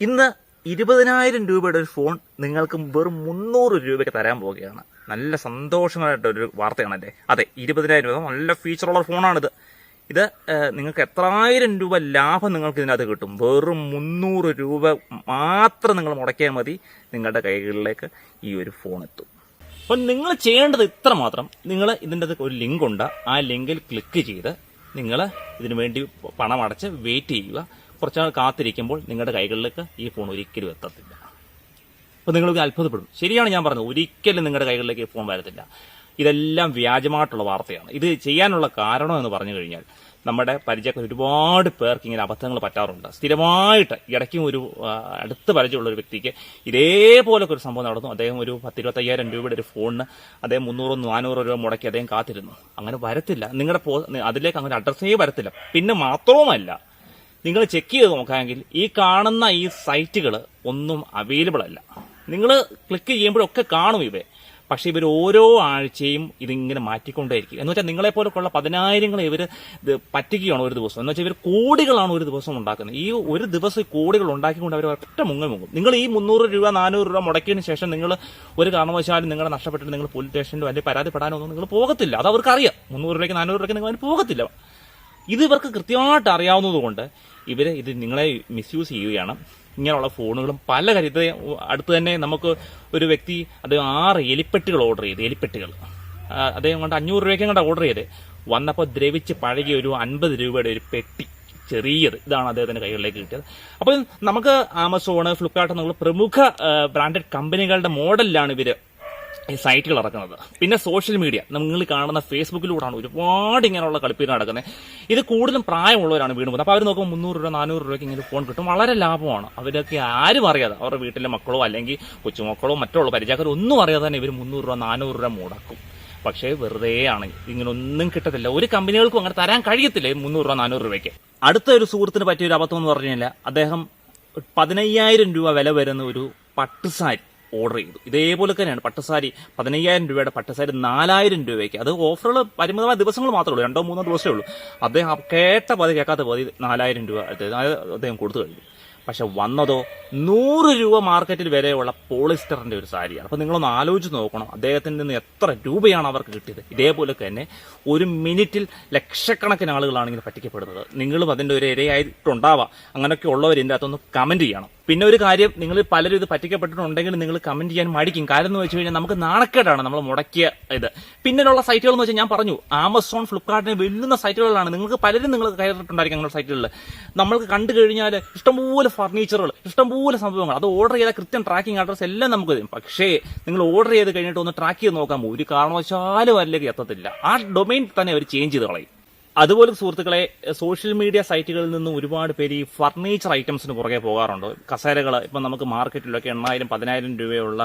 ഇന്ന് 20,000 രൂപയുടെ ഒരു ഫോൺ നിങ്ങൾക്ക് വെറും 300 രൂപയ്ക്ക് തരാൻ പോവുകയാണ്. നല്ല സന്തോഷമായിട്ടൊരു വാർത്തയാണല്ലേ? അതെ, 20,000 രൂപ നല്ല ഫീച്ചറുള്ള ഫോണാണിത്. ഇത് നിങ്ങൾക്ക് എത്രായിരം രൂപ ലാഭം നിങ്ങൾക്ക് ഇതിനകത്ത് കിട്ടും. വെറും 300 രൂപ മാത്രം നിങ്ങൾ മുടക്കിയാൽ മതി, നിങ്ങളുടെ കൈകളിലേക്ക് ഈ ഒരു ഫോൺ എത്തും. അപ്പം നിങ്ങൾ ചെയ്യേണ്ടത് ഇത്ര മാത്രം. നിങ്ങൾ ഇതിൻ്റെ ഒരു ലിങ്ക് ഉണ്ട്, ആ ലിങ്കിൽ ക്ലിക്ക് ചെയ്ത് നിങ്ങൾ ഇതിനു വേണ്ടി പണം അടച്ച് വെയിറ്റ് ചെയ്യുക. കുറച്ചാൾ കാത്തിരിക്കുമ്പോൾ നിങ്ങളുടെ കൈകളിലേക്ക് ഈ ഫോൺ ഒരിക്കലും എത്തത്തില്ല. അപ്പോൾ നിങ്ങൾക്ക് അത്ഭുതപ്പെടും. ശരിയാണ് ഞാൻ പറഞ്ഞത്, ഒരിക്കലും നിങ്ങളുടെ കൈകളിലേക്ക് ഈ ഫോൺ വരത്തില്ല. ഇതെല്ലാം വ്യാജമായിട്ടുള്ള വാർത്തയാണ്. ഇത് ചെയ്യാനുള്ള കാരണം എന്ന് പറഞ്ഞു കഴിഞ്ഞാൽ, നമ്മുടെ പരിചയക്കാർ ഒരുപാട് പേർക്ക് ഇങ്ങനെ അബദ്ധങ്ങൾ പറ്റാറുണ്ട്. സ്ഥിരമായിട്ട് ഇടയ്ക്കും ഒരു അടുത്ത് പരിചയമുള്ള ഒരു വ്യക്തിക്ക് ഇതേപോലൊക്കെ ഒരു സംഭവം നടന്നു. അദ്ദേഹം ഒരു 10-25,000 രൂപയുടെ ഒരു ഫോണിന് അദ്ദേഹം 300-400 രൂപ മുടക്കി അദ്ദേഹം കാത്തിരുന്നു. അങ്ങനെ വരത്തില്ല. നിങ്ങളുടെ അതിലേക്ക് അങ്ങനെ അഡ്രസ്സേ വരത്തില്ല. പിന്നെ മാത്രവുമല്ല, നിങ്ങൾ ചെക്ക് ചെയ്ത് നോക്കാമെങ്കിൽ ഈ കാണുന്ന ഈ സൈറ്റുകൾ ഒന്നും അവൈലബിൾ അല്ല. നിങ്ങൾ ക്ലിക്ക് ചെയ്യുമ്പോഴൊക്കെ കാണും ഇവയെ. പക്ഷെ ഇവർ ഓരോ ആഴ്ചയും ഇതിങ്ങനെ മാറ്റിക്കൊണ്ടേയിരിക്കും. എന്ന് വെച്ചാൽ നിങ്ങളെപ്പോലൊക്കെയുള്ള 10,000 ഇവർ പറ്റിക്കുകയാണ് ഒരു ദിവസം. എന്ന് വെച്ചാൽ ഇവർ കോടികളാണ് ഒരു ദിവസം ഉണ്ടാക്കുന്നത്. ഈ ഒരു ദിവസം കോടികൾ ഉണ്ടാക്കിക്കൊണ്ട് അവർ ഒറ്റ മുങ്ങും. നിങ്ങൾ ഈ 300 രൂപ 400 രൂപ മുടക്കിയതിന് ശേഷം നിങ്ങൾ ഒരു കാരണവശാലും നിങ്ങളെ നഷ്ടപ്പെട്ടിട്ട് നിങ്ങൾ പോലീസ് സ്റ്റേഷനിലോ അല്ലെങ്കിൽ പരാതിപ്പെടാനോ ഒന്നും നിങ്ങൾ പോകത്തില്ല. അത് അവർക്കറിയാം. 300 രൂപയ്ക്ക് 400 രൂപയ്ക്ക് നിങ്ങൾ അതിന് പോകത്തില്ല. ഇത് ഇവർക്ക് കൃത്യമായിട്ട് അറിയാവുന്നതുകൊണ്ട് ഇവർ ഇത് നിങ്ങളെ മിസ്യൂസ് ചെയ്യുകയാണ്. ഇങ്ങനെയുള്ള ഫോണുകളും പല കാര്യത്തിൽ അടുത്ത് തന്നെ നമുക്ക് ഒരു വ്യക്തി അത് 6 എലിപ്പെട്ടികൾ ഓർഡർ ചെയ്ത്, എലിപ്പെട്ടികൾ അദ്ദേഹം കൊണ്ട് 500 രൂപയ്ക്കും കണ്ട ഓർഡർ ചെയ്ത് വന്നപ്പോൾ ദ്രവിച്ച് പഴകിയ ഒരു 50 രൂപയുടെ ഒരു പെട്ടി, ചെറിയത്, ഇതാണ് അദ്ദേഹത്തിന്റെ കൈകളിലേക്ക് കിട്ടിയത്. അപ്പോൾ നമുക്ക് ആമസോൺ, ഫ്ലിപ്കാർട്ട് എന്നുള്ള പ്രമുഖ ബ്രാൻഡഡ് കമ്പനികളുടെ മോഡലിലാണ് ഇവർ ഈ സൈറ്റുകൾ ഇറക്കുന്നത്. പിന്നെ സോഷ്യൽ മീഡിയ, നിങ്ങൾ കാണുന്ന ഫേസ്ബുക്കിലൂടെയാണ് ഒരുപാട് ഇങ്ങനെയുള്ള കളിപ്പീര് നടക്കുന്നത്. ഇത് കൂടുതലും പ്രായമുള്ളവരാണ് വീണ് പോകുന്നത്. അപ്പോൾ അവർ നോക്കുമ്പോൾ 300 രൂപ 400 രൂപയ്ക്ക് ഇങ്ങനെ ഫോൺ കിട്ടും. വളരെ ലാഭമാണ്. അവരൊക്കെ ആരും അറിയാതെ, അവരുടെ വീട്ടിലെ മക്കളോ അല്ലെങ്കിൽ കൊച്ചുമക്കളോ മറ്റുള്ള പരിചയക്കാരോ ഒന്നും അറിയാതെ തന്നെ ഇവർ 300 രൂപ 400 രൂപ മുടക്കും. പക്ഷേ വെറുതെ ആണ്, ഇങ്ങനെ ഒന്നും കിട്ടത്തില്ല. ഒരു കമ്പനികൾക്കും അങ്ങനെ തരാൻ കഴിയത്തില്ല 300 രൂപ 400 രൂപയ്ക്ക്. അടുത്ത ഒരു സുഹൃത്തിന് പറ്റിയ ഒരു അബദ്ധം എന്ന് പറഞ്ഞു കഴിഞ്ഞാൽ, അദ്ദേഹം 15,000 രൂപ വില വരുന്ന ഒരു പട്ടുസാരി ഓർഡർ ചെയ്തു. ഇതേപോലെ തന്നെയാണ് പട്ടുസാരി, 15,000 രൂപയുടെ പട്ടുസാരി 4,000 രൂപയ്ക്ക്. അത് ഓഫറുകൾ പരിമിതമായ ദിവസങ്ങൾ മാത്രമേ ഉള്ളൂ, 2-3 ദിവസമേ ഉള്ളൂ. അദ്ദേഹം കേട്ട പതി കേൾക്കാത്ത പതി 4,000 രൂപ അദ്ദേഹം കൊടുത്തു കഴിഞ്ഞു. പക്ഷെ വന്നതോ 100 രൂപ മാർക്കറ്റിൽ വിലയുള്ള പോളിസ്റ്ററിന്റെ ഒരു സാരിയാണ്. അപ്പൊ നിങ്ങളൊന്ന് ആലോചിച്ച് നോക്കണം, അദ്ദേഹത്തിൽ നിന്ന് എത്ര രൂപയാണ് അവർക്ക് കിട്ടിയത്. ഇതേപോലെ തന്നെ ഒരു മിനിറ്റിൽ ലക്ഷക്കണക്കിന് ആളുകളാണെങ്കിൽ പറ്റിക്കപ്പെടുന്നത്. നിങ്ങളും അതിന്റെ ഒരു ഇരയായിട്ടുണ്ടാവാം. അങ്ങനെയൊക്കെ ഉള്ളവർ ഇതിന്റെ അകത്തൊന്ന് കമന്റ് ചെയ്യണം. പിന്നെ ഒരു കാര്യം, നിങ്ങൾ പലരും ഇത് പറ്റിക്കപ്പെട്ടിട്ടുണ്ടെങ്കിൽ നിങ്ങൾ കമന്റ് ചെയ്യാൻ മടിക്കും. കാരണം എന്ന് വെച്ച് കഴിഞ്ഞാൽ നമുക്ക് നാണക്കേടാണ് നമ്മൾ മുടക്കിയ ഇത്. പിന്നെയുള്ള സൈറ്റുകൾ എന്ന് വെച്ചാൽ ഞാൻ പറഞ്ഞു, ആമസോൺ, ഫ്ലിപ്കാർട്ടിനെ വെല്ലുന്ന സൈറ്റുകളാണ്. നിങ്ങൾക്ക് പലരും നിങ്ങൾ കയറിയിട്ടുണ്ടായിരിക്കും അങ്ങനെയുള്ള സൈറ്റുകളിൽ. നമ്മൾക്ക് കണ്ടു കഴിഞ്ഞാൽ ഇഷ്ടംപോലെ ഫർണിച്ചറുകൾ, ഇഷ്ടംപോലെ സംഭവങ്ങൾ, അത് ഓർഡർ ചെയ്ത കൃത്യം ട്രാക്കിംഗ് അഡ്രസ് എല്ലാം നമുക്ക് തരും. പക്ഷേ നിങ്ങൾ ഓർഡർ ചെയ്ത് കഴിഞ്ഞിട്ട് ഒന്ന് ട്രാക്ക് ചെയ്ത് നോക്കാൻ പോകും, ഒരു കാരണവശാലും അതിലേക്ക് എത്തത്തില്ല. ആ ഡൊമൈൻ തന്നെ അവർ ചേഞ്ച് ചെയ്ത് കളയും. അതുപോലെ സുഹൃത്തുക്കളെ, സോഷ്യൽ മീഡിയ സൈറ്റുകളിൽ നിന്നും ഒരുപാട് പേര് ഈ ഫർണിച്ചർ ഐറ്റംസിന് പുറകെ പോകാറുണ്ട്. കസേരകൾ ഇപ്പം നമുക്ക് മാർക്കറ്റിലൊക്കെ 8,000-10,000 രൂപയുള്ള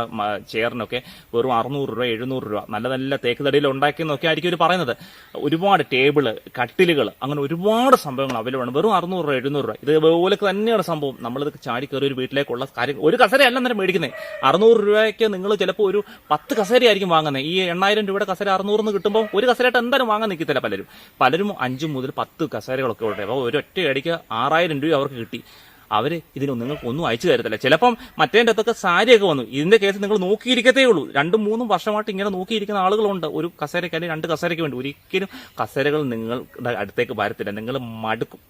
ചെയറിനൊക്കെ വെറും 600 രൂപ 700 രൂപ നല്ല നല്ല തേക്ക് തടിയിൽ ഉണ്ടാക്കിയെന്നൊക്കെ ആയിരിക്കും അവർ പറയുന്നത്. ഒരുപാട് ടേബിള്, കട്ടിലുകൾ, അങ്ങനെ ഒരുപാട് സംഭവങ്ങൾ അവൈലബിൾ ആണ്. വെറും 600 രൂപ 700 രൂപ. ഇതുപോലെ തന്നെയാണ് സംഭവം. നമ്മളിത് ചാടി കയറി ഒരു വീട്ടിലേക്കുള്ള കാര്യം, ഒരു കസേര അല്ല നേരം മേടിക്കുന്നത്. 600 രൂപയ്ക്ക് നിങ്ങൾ ചിലപ്പോൾ ഒരു 10 കസേരയായിരിക്കും വാങ്ങുന്നത്. ഈ 8,000 രൂപയുടെ കസേര 600 കിട്ടുമ്പോൾ ഒരു കസേരയായിട്ട് എന്തായാലും വാങ്ങാൻ നിൽക്കത്തില്ല പലരും 5 മുതൽ 10 കസേരകളൊക്കെ ഉണ്ട്. അപ്പോൾ ഒരൊറ്റ അടിക്ക് 6,000 രൂപ അവർക്ക് കിട്ടി. അവര് ഇതിനൊന്നും നിങ്ങൾക്ക് ഒന്നും അയച്ചു തരത്തില്ല. ചിലപ്പം മറ്റേന്റെ അകത്തൊക്കെ സാരിയൊക്കെ വന്നു. ഇതിന്റെ കേസ് നിങ്ങൾ നോക്കിയിരിക്കത്തേ ഉള്ളൂ. 2-3 വർഷമായിട്ട് ഇങ്ങനെ നോക്കിയിരിക്കുന്ന ആളുകളുണ്ട്. ഒരു കസേരയ്ക്ക് അല്ലെങ്കിൽ 2 കസേരയ്ക്ക് വേണ്ടി ഒരിക്കലും കസേരകൾ നിങ്ങളുടെ അടുത്തേക്ക് വരത്തില്ല. നിങ്ങൾ മടുക്കും.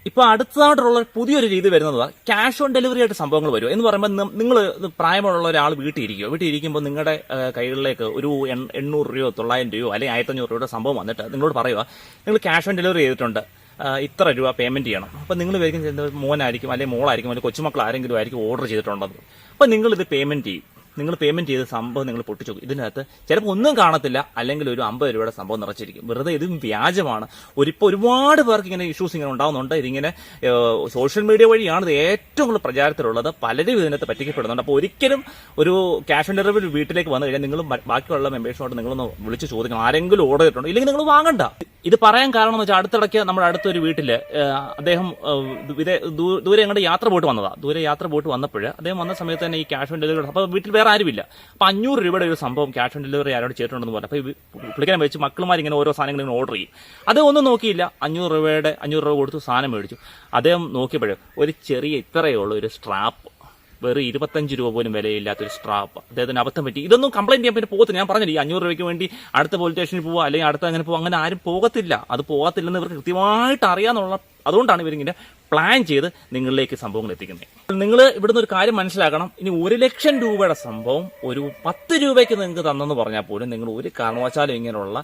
ഇപ്പൊ അടുത്തതായിട്ടുള്ള പുതിയൊരു രീതി വരുന്നത് ക്യാഷ് ഓൺ ഡെലിവറി ആയിട്ട് സംഭവങ്ങൾ വരും. എന്ന് പറയുമ്പോൾ നിങ്ങൾ പ്രായമുള്ള ഒരാൾ വീട്ടിലിരിക്കുമ്പോൾ നിങ്ങളുടെ കൈകളിലേക്ക് ഒരു 800 രൂപയോ 900 രൂപയോ അല്ലെങ്കിൽ 1,500 രൂപയുടെ സംഭവം വന്നിട്ട് നിങ്ങളോട് പറയുക, നിങ്ങൾ ക്യാഷ് ഓൺ ഡെലിവറി ചെയ്തിട്ടുണ്ട്, ഇത്ര രൂപ പേയ്മെന്റ് ചെയ്യണം. അപ്പൊ നിങ്ങൾ വിചാരിക്കും മോനായിരിക്കും അല്ലെങ്കിൽ മോളായിരിക്കും അല്ലെങ്കിൽ കൊച്ചുമക്കൾ ആരെങ്കിലും ആയിരിക്കും ഓർഡർ ചെയ്തിട്ടുണ്ടെന്ന്. അപ്പൊ നിങ്ങൾ ഇത് പേയ്മെന്റ് ചെയ്യും. നിങ്ങൾ പേയ്മെന്റ് ചെയ്ത സംഭവം നിങ്ങൾ പൊട്ടിച്ചു നോക്കും. ഇതിനകത്ത് ചിലപ്പോൾ ഒന്നും കാണത്തില്ല, അല്ലെങ്കിൽ ഒരു 50 രൂപയുടെ സംഭവം നിറച്ചിരിക്കും. വെറുതെ ഇതും വ്യാജമാണ്. ഇപ്പോൾ ഒരുപാട് പേർക്ക് ഇങ്ങനെ ഇഷ്യൂസ് ഇങ്ങനെ ഉണ്ടാകുന്നുണ്ട്. ഇതിങ്ങനെ സോഷ്യൽ മീഡിയ വഴിയാണ് ഇത് ഏറ്റവും കൂടുതൽ പ്രചാരത്തിലുള്ളത്. പലരും ഇതിനകത്ത് പറ്റിക്കപ്പെടുന്നുണ്ട്. അപ്പോൾ ഒരിക്കലും ഒരു ക്യാഷ് ഓൺ ഡെലിവറി വീട്ടിലേക്ക് വന്നു കഴിഞ്ഞാൽ നിങ്ങൾ ബാക്കിയുള്ള മെമ്പേഴ്സിനോട് നിങ്ങളൊന്ന് വിളിച്ച് ചോദിക്കണം, ആരെങ്കിലും ഓർഡർ ചെയ്തിട്ടുണ്ടോ, ഇല്ലെങ്കിൽ നിങ്ങൾ വാങ്ങണ്ട. ഇത് പറയാൻ കാരണം എന്ന് വെച്ചാൽ, അടുത്തിടയ്ക്ക് നമ്മുടെ അടുത്തൊരു വീട്ടില് അദ്ദേഹം ദൂരെ എങ്ങോട്ട് യാത്ര പോയിട്ട് വന്നതാ. ദൂരെ യാത്ര പോയിട്ട് വന്നപ്പോൾ അദ്ദേഹം വന്ന സമയത്ത് തന്നെ ഈ ക്യാഷ് ഓൺ ഡെലിവറി, അപ്പോൾ വീട്ടിൽ വേറെ ആരുമില്ല. അപ്പൊ 500 രൂപയുടെ ഒരു സംഭവം ക്യാഷ് ഓൺ ഡെലിവറി ആരോട് ചെയ്തിട്ടുണ്ടെന്ന് പറഞ്ഞു. അപ്പൊ പുള്ളിക്കാരൻ വെച്ച് മക്കളുമാർ ഇങ്ങനെ ഓരോ സാധനങ്ങൾ ഇങ്ങനെ ഓർഡർ ചെയ്യും. അത് ഒന്നും നോക്കിയില്ല, 500 രൂപ കൊടുത്തു സാധനം മേടിച്ചു. അദ്ദേഹം നോക്കിയപ്പോഴും ഒരു ചെറിയ ഇത്രയുള്ള ഒരു സ്ട്രാപ്പ് വെറും 25 രൂപ പോലും വിലയില്ലാത്തൊരു സ്ട്രാപ്പ് അദ്ദേഹത്തിന് അബദ്ധം പറ്റി. ഇതൊന്നും കംപ്ലൈന്റ് ചെയ്യാൻ പിന്നെ പോകത്തില്ല. ഞാൻ പറഞ്ഞില്ല, ഈ 500 രൂപയ്ക്ക് വേണ്ടി അടുത്ത പോലീസ് സ്റ്റേഷനിൽ പോവുക അല്ലെങ്കിൽ അടുത്ത അങ്ങനെ പോവുക, അങ്ങനെ ആരും പോകത്തില്ല. അത് പോകത്തില്ലെന്ന് ഇവർക്ക് കൃത്യമായിട്ട് അറിയാന്നുള്ള, അതുകൊണ്ടാണ് ഇവരിങ്ങനെ പ്ലാൻ ചെയ്ത് നിങ്ങളിലേക്ക് സംഭവങ്ങൾ എത്തിക്കുന്നത്. നിങ്ങൾ ഇവിടുന്ന് ഒരു കാര്യം മനസ്സിലാക്കണം. ഇനി 1 ലക്ഷം രൂപയുടെ സംഭവം ഒരു 10 രൂപയ്ക്ക് നിങ്ങൾക്ക് തന്നെന്ന് പറഞ്ഞാൽ പോലും നിങ്ങൾ ഒരു കാരണവശാലും ഇങ്ങനെയുള്ള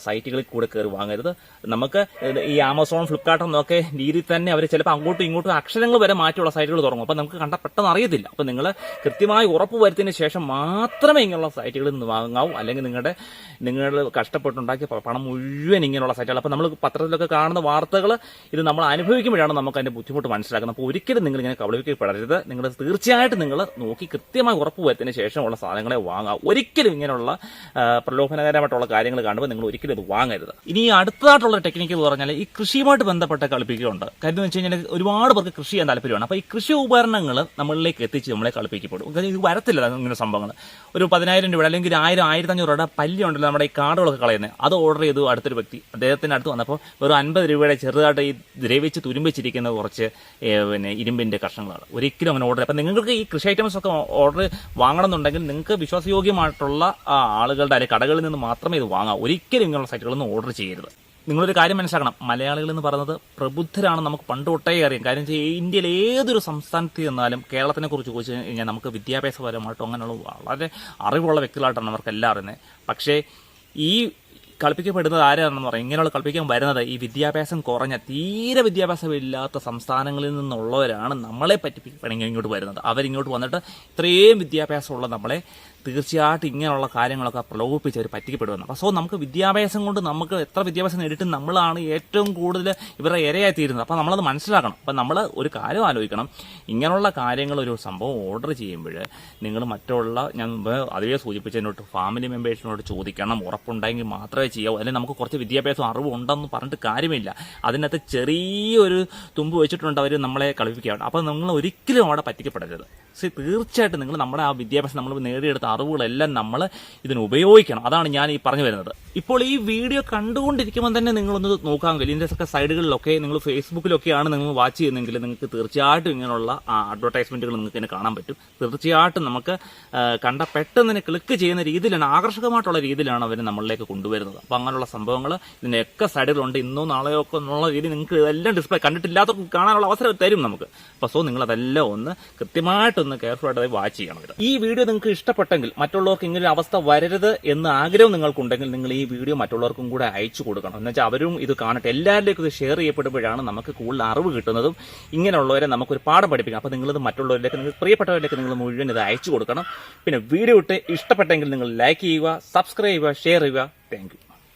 സൈറ്റുകളിൽ കൂടെ കയറി വാങ്ങരുത്. നമുക്ക് ഈ ആമസോൺ, ഫ്ലിപ്കാർട്ട് എന്നൊക്കെ രീതിയിൽ തന്നെ അവർ ചിലപ്പോൾ അങ്ങോട്ടും ഇങ്ങോട്ടും അക്ഷരങ്ങൾ വരെ മാറ്റിയുള്ള സൈറ്റുകൾ തുടങ്ങും. അപ്പോൾ നമുക്ക് കണ്ട പെട്ടെന്ന് അറിയത്തില്ല. അപ്പോൾ നിങ്ങൾ കൃത്യമായി ഉറപ്പ് വരുത്തിയതിന് ശേഷം മാത്രമേ ഇങ്ങനെയുള്ള സൈറ്റുകളിൽ നിന്ന് വാങ്ങാവൂ. അല്ലെങ്കിൽ നിങ്ങൾ കഷ്ടപ്പെട്ടുണ്ടാക്കിയ പണം മുഴുവൻ ഇങ്ങനെയുള്ള സൈറ്റുകൾ. അപ്പോൾ നമ്മൾ പത്രത്തിലൊക്കെ കാണുന്ന വാർത്തകൾ ഇത് നമ്മൾ അനുഭവിക്കുമ്പോഴാണ് നമുക്ക് അതിന്റെ ബുദ്ധിമുട്ട് മനസ്സിലാക്കുന്നത്. അപ്പോൾ ഒരിക്കലും നിങ്ങൾ ഇങ്ങനെ കബളിപ്പിക്കപ്പെടരുത്. നിങ്ങൾ തീർച്ചയായിട്ടും നിങ്ങൾ നോക്കി കൃത്യമായി ഉറപ്പ് വരുത്തിയതിന് ശേഷമുള്ള സാധനങ്ങളെ വാങ്ങാം. ഒരിക്കലും ഇങ്ങനെയുള്ള പ്രലോഭനകരമായിട്ടുള്ള കാര്യങ്ങൾ കാണുമ്പോൾ നിങ്ങൾ ഒരിക്കലും ഇത് വാങ്ങരുത്. ഇനി അടുത്തതായിട്ടുള്ള ടെക്നിക്ക് എന്ന് പറഞ്ഞാൽ ഈ കൃഷിയുമായിട്ട് ബന്ധപ്പെട്ട കളിപ്പിക്കുന്നുണ്ട്. കാര്യം എന്ന് വെച്ച് കഴിഞ്ഞാൽ ഒരുപാട് പേർക്ക് കൃഷി ചെയ്യാൻ താല്പര്യമാണ്. അപ്പോൾ ഈ കൃഷി ഉപകരണങ്ങൾ നമ്മളിലേക്ക് എത്തിച്ച് നമ്മളെ കളിപ്പിക്കപ്പെടും. ഇത് വരത്തില്ല ഇങ്ങനെ സംഭവങ്ങൾ. ഒരു 10,000 രൂപ അല്ലെങ്കിൽ 1,000, 1,500 രൂപയുടെ പല്ലുണ്ടല്ലോ നമ്മുടെ ഈ കാർഡുകളൊക്കെ കളയുന്നത്, അത് ഓർഡർ ചെയ്തു അടുത്തൊരു വ്യക്തി. അദ്ദേഹത്തിന്റെ അടുത്ത് വന്നപ്പോൾ വെറും 50 രൂപയുടെ ചെറുതായിട്ട് ഈ ദ്രവിച്ച് തുരുമ്പിച്ചിരിക്കുന്ന കുറച്ച് ഇരുമ്പിന്റെ കഷ്ണങ്ങളാണ്. ഒരിക്കലും അങ്ങനെ ഓർഡർ. അപ്പം നിങ്ങൾക്ക് ഈ കൃഷി ഐറ്റംസ് ഒക്കെ ഓർഡർ വാങ്ങണമെന്നുണ്ടെങ്കിൽ നിങ്ങൾക്ക് വിശ്വാസയോഗ്യമായിട്ടുള്ള ആളുകളുടെ അല്ലെങ്കിൽ കടകളിൽ നിന്ന് മാത്രമേ ഇത് വാങ്ങാം. ഒരിക്കലും ഇങ്ങനെയുള്ള സൈറ്റുകളൊന്നും ഓർഡർ ചെയ്യരുത്. നിങ്ങളൊരു കാര്യം മനസ്സിലാക്കണം, മലയാളികൾ എന്ന് പറയുന്നത് പ്രബുദ്ധരാണ്. നമുക്ക് പണ്ട് തൊട്ടേ അറിയാം. കാര്യം ഇന്ത്യയിൽ ഏതൊരു സംസ്ഥാനത്ത് ചെന്നാലും കേരളത്തിനെ കുറിച്ച് ചോദിച്ചു കഴിഞ്ഞാൽ നമുക്ക് വിദ്യാഭ്യാസപരമായിട്ടോ അങ്ങനെയുള്ള വളരെ അറിവുള്ള വ്യക്തികളായിട്ടാണ് അവർക്കെല്ലാം അറിയുന്നത്. പക്ഷേ ഈ കളിപ്പിക്കപ്പെടുന്നത് ആരാണെന്ന് പറയാം, ഇങ്ങനെയുള്ള കളിപ്പിക്കാൻ വരുന്നത് ഈ വിദ്യാഭ്യാസം കുറഞ്ഞ, തീരെ വിദ്യാഭ്യാസമില്ലാത്ത സംസ്ഥാനങ്ങളിൽ നിന്നുള്ളവരാണ് നമ്മളെ പറ്റിപ്പിക്കണമെങ്കിൽ ഇങ്ങോട്ട് വരുന്നത്. അവരിങ്ങോട്ട് വന്നിട്ട് ഇത്രയും വിദ്യാഭ്യാസമുള്ള നമ്മളെ തീർച്ചയായിട്ടും ഇങ്ങനെയുള്ള കാര്യങ്ങളൊക്കെ പ്രലോഭിപ്പിച്ച് അവർ പറ്റിക്കപ്പെടുമെന്ന്. അപ്പോൾ സോ നമുക്ക് വിദ്യാഭ്യാസം കൊണ്ട് നമുക്ക് എത്ര വിദ്യാഭ്യാസം നേടിയിട്ട് നമ്മളാണ് ഏറ്റവും കൂടുതൽ ഇവരുടെ ഇരയായി തീരുന്നത്. അപ്പോൾ നമ്മളത് മനസ്സിലാക്കണം. അപ്പം നമ്മൾ ഒരു കാര്യം ആലോചിക്കണം, ഇങ്ങനെയുള്ള കാര്യങ്ങൾ ഒരു സംഭവം ഓർഡർ ചെയ്യുമ്പോൾ നിങ്ങൾ മറ്റുള്ള, ഞാൻ അതേ സൂചിപ്പിച്ചതിനോട്ട് ഫാമിലി മെമ്പേഴ്സിനോട് ചോദിക്കണം. ഉറപ്പുണ്ടെങ്കിൽ മാത്രമേ ചെയ്യാവൂ. അല്ലെങ്കിൽ നമുക്ക് കുറച്ച് വിദ്യാഭ്യാസം അറിവ് ഉണ്ടെന്ന് പറഞ്ഞിട്ട് കാര്യമില്ല. അതിനകത്ത് ചെറിയൊരു തുമ്പ് വെച്ചിട്ടുണ്ട് അവർ നമ്മളെ കളിപ്പിക്കുകയാണ്. അപ്പോൾ നിങ്ങൾ ഒരിക്കലും അവിടെ പറ്റിക്കപ്പെടരുത്. തീർച്ചയായിട്ടും നിങ്ങൾ നമ്മുടെ ആ വിദ്യാഭ്യാസം നമ്മൾ നേടിയെടുത്ത അറിവുകളെല്ലാം നമ്മൾ ഇതിന് ഉപയോഗിക്കണം. അതാണ് ഞാൻ ഈ പറഞ്ഞു വരുന്നത്. ഇപ്പോൾ ഈ വീഡിയോ കണ്ടുകൊണ്ടിരിക്കുമ്പോൾ തന്നെ നിങ്ങളൊന്ന് നോക്കാമെങ്കിൽ ഇതിൻ്റെ ഒക്കെ സൈഡുകളിലൊക്കെ നിങ്ങൾ ഫേസ്ബുക്കിലൊക്കെയാണ് നിങ്ങൾ വാച്ച് ചെയ്യുന്നതെങ്കിൽ നിങ്ങൾക്ക് തീർച്ചയായിട്ടും ഇങ്ങനെയുള്ള അഡ്വർടൈസ്മെന്റുകൾ നിങ്ങൾക്ക് തന്നെ കാണാൻ പറ്റും. തീർച്ചയായിട്ടും നമുക്ക് കണ്ട പെട്ടെന്ന് തന്നെ ക്ലിക്ക് ചെയ്യുന്ന രീതിയിലാണ്, ആകർഷകമായിട്ടുള്ള രീതിയിലാണ് അവർ നമ്മളിലേക്ക് കൊണ്ടുവരുന്നത്. അപ്പോൾ അങ്ങനെയുള്ള സംഭവങ്ങൾ ഇതിൻ്റെയൊക്കെ സൈഡുകളുണ്ട്. ഇന്നോ നാളെയോ ഒക്കെ എന്നുള്ള രീതി നിങ്ങൾക്ക് ഇതെല്ലാം ഡിസ്പ്ലേ കണ്ടിട്ടില്ലാത്തവർക്ക് കാണാനുള്ള അവസരം തരും നമുക്ക്. അപ്പോൾ സോ നിങ്ങളതെല്ലാം ഒന്ന് കൃത്യമായിട്ടൊന്ന് കെയർഫുൾ ആയിട്ട് വാച്ച് ചെയ്യണം. ഈ വീഡിയോ നിങ്ങൾക്ക് ഇഷ്ടപ്പെട്ടെങ്കിൽ, മറ്റുള്ളവർക്ക് ഇങ്ങനെ അവസ്ഥ വരരുത് എന്ന് ആഗ്രഹം നിങ്ങൾക്കുണ്ടെങ്കിൽ നിങ്ങൾ ഈ വീഡിയോ മറ്റുള്ളവർക്കും കൂടെ അയച്ചു കൊടുക്കണം. എന്നുവെച്ചാൽ അവരും ഇത് കാണട്ടെ. എല്ലാവരിലേക്കും ഇത് ഷെയർ ചെയ്യപ്പെടുമ്പോഴാണ് നമുക്ക് കൂടുതൽ അറിവ് കിട്ടുന്നതും ഇങ്ങനെയുള്ളവരെ നമുക്കൊരു പാഠം പഠിപ്പിക്കാം. അപ്പോൾ നിങ്ങളിത് മറ്റുള്ളവരിലേക്ക്, നിങ്ങൾ പ്രിയപ്പെട്ടവരിലേക്ക് നിങ്ങൾ മുഴുവൻ ഇത് അയച്ചു കൊടുക്കണം. പിന്നെ വീഡിയോ ഇഷ്ടപ്പെട്ടെങ്കിൽ നിങ്ങൾ ലൈക്ക് ചെയ്യുക, സബ്സ്ക്രൈബ് ചെയ്യുക, ഷെയർ ചെയ്യുക. Thank you.